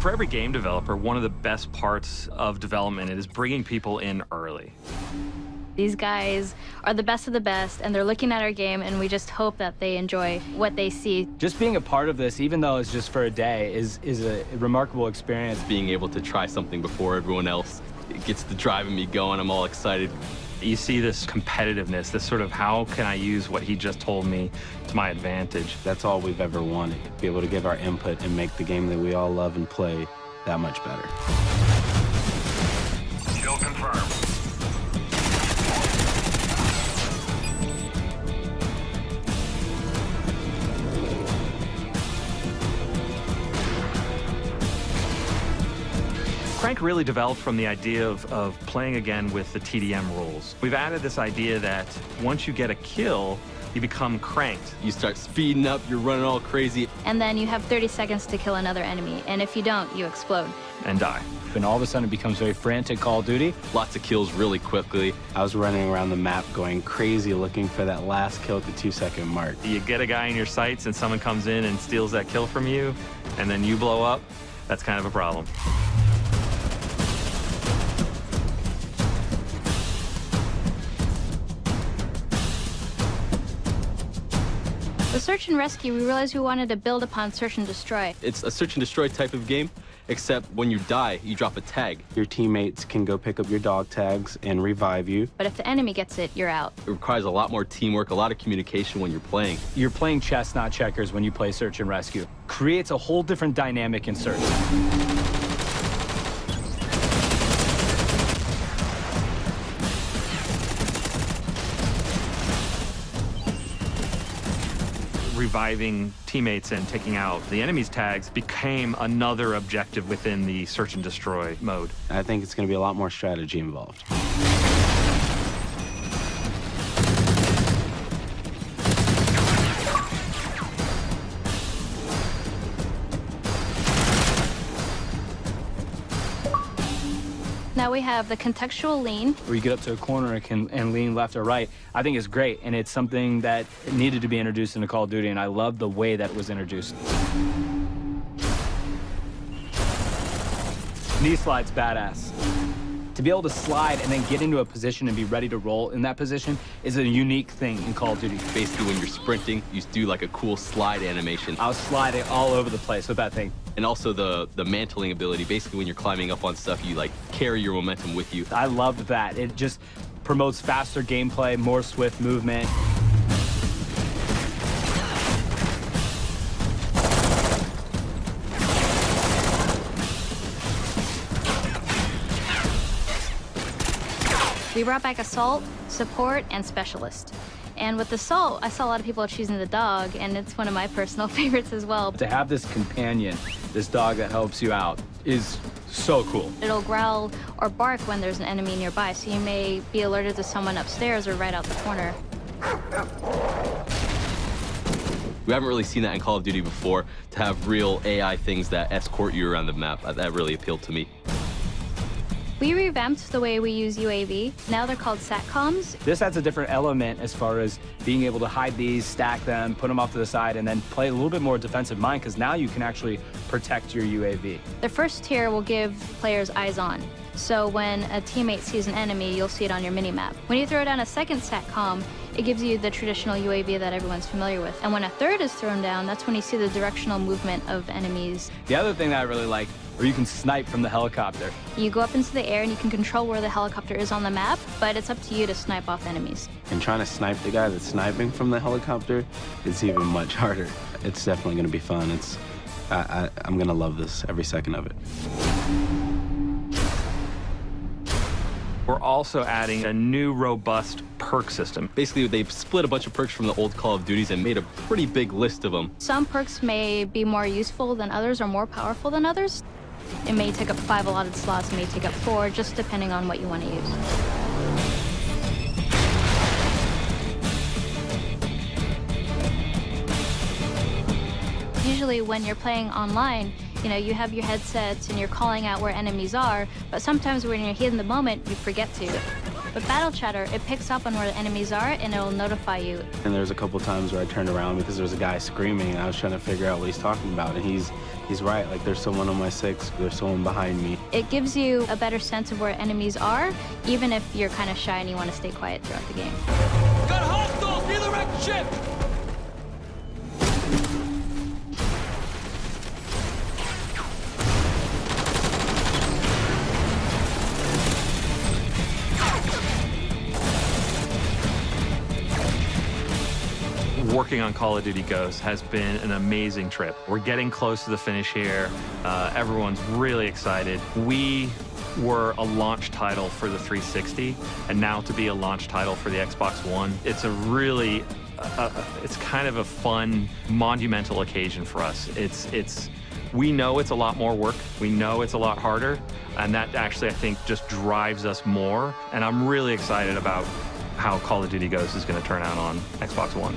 For every game developer, one of the best parts of development is bringing people in early. These guys are the best of the best, and they're looking at our game, and we just hope that they enjoy what they see. Just being a part of this, even though it's just for a day, is a remarkable experience. Being able to try something before everyone else, it gets the driving me going. I'm all excited. You see this competitiveness, this sort of how can I use what he just told me to my advantage. That's all we've ever wanted, be able to give our input and make the game that we all love and play that much better. Kill confirmed. Crank really developed from the idea of playing again with the TDM rules. We've added this idea that once you get a kill, you become cranked. You start speeding up, you're running all crazy. And then you have 30 seconds to kill another enemy, and if you don't, you explode. And die. And all of a sudden it becomes very frantic Call of Duty. Lots of kills really quickly. I was running around the map going crazy looking for that last kill at the 2-second mark. You get a guy in your sights and someone comes in and steals that kill from you, and then you blow up, that's kind of a problem. The Search and Rescue, we realized we wanted to build upon Search and Destroy. It's a search and destroy type of game, except when you die, you drop a tag. Your teammates can go pick up your dog tags and revive you. But if the enemy gets it, you're out. It requires a lot more teamwork, a lot of communication when you're playing. You're playing chess, not checkers, when you play Search and Rescue. Creates a whole different dynamic in Search. Reviving teammates and taking out the enemy's tags became another objective within the search and destroy mode. I think it's going to be a lot more strategy involved. Now we have the contextual lean. Where you get up to a corner and lean left or right. I think it's great, and it's something that needed to be introduced into Call of Duty, and I love the way that it was introduced. Knee slide's badass. To be able to slide and then get into a position and be ready to roll in that position is a unique thing in Call of Duty. Basically, when you're sprinting, you do like a cool slide animation. I was sliding all over the place with that thing. And also the mantling ability. Basically, when you're climbing up on stuff, you like carry your momentum with you. I loved that. It just promotes faster gameplay, more swift movement. We brought back Assault, Support, and Specialist. And with Assault, I saw a lot of people choosing the dog, and it's one of my personal favorites as well. To have this companion, this dog that helps you out, is so cool. It'll growl or bark when there's an enemy nearby, so you may be alerted to someone upstairs or right out the corner. We haven't really seen that in Call of Duty before, to have real AI things that escort you around the map. That really appealed to me. We revamped the way we use UAV. Now they're called SATCOMs. This adds a different element as far as being able to hide these, stack them, put them off to the side, and then play a little bit more defensive mind, because now you can actually protect your UAV. The first tier will give players eyes on. So when a teammate sees an enemy, you'll see it on your minimap. When you throw down a second SATCOM, it gives you the traditional UAV that everyone's familiar with. And when a third is thrown down, that's when you see the directional movement of enemies. The other thing that I really like, where you can snipe from the helicopter. You go up into the air and you can control where the helicopter is on the map, but it's up to you to snipe off enemies. And trying to snipe the guy that's sniping from the helicopter is even much harder. It's definitely going to be fun. I'm going to love this every second of it. We're also adding a new robust perk system. Basically, they've split a bunch of perks from the old Call of Duties and made a pretty big list of them. Some perks may be more useful than others or more powerful than others. It may take up 5 allotted slots, it may take up 4, just depending on what you want to use. Usually when you're playing online, you have your headsets and you're calling out where enemies are, but sometimes when you're here in the moment, you forget to. With Battle Chatter, it picks up on where the enemies are and it'll notify you. And there's a couple times where I turned around because there's a guy screaming and I was trying to figure out what he's talking about. And he's right, like there's someone on my 6, there's someone behind me. It gives you a better sense of where enemies are, even if you're kind of shy and you want to stay quiet throughout the game. Got hostiles near the wrecked ship! Working on Call of Duty Ghosts has been an amazing trip. We're getting close to the finish here. Everyone's really excited. We were a launch title for the 360, and now to be a launch title for the Xbox One, it's a really, it's kind of a fun, monumental occasion for us. We know it's a lot more work. We know it's a lot harder, and that actually, I think, just drives us more. And I'm really excited about how Call of Duty Ghosts is going to turn out on Xbox One.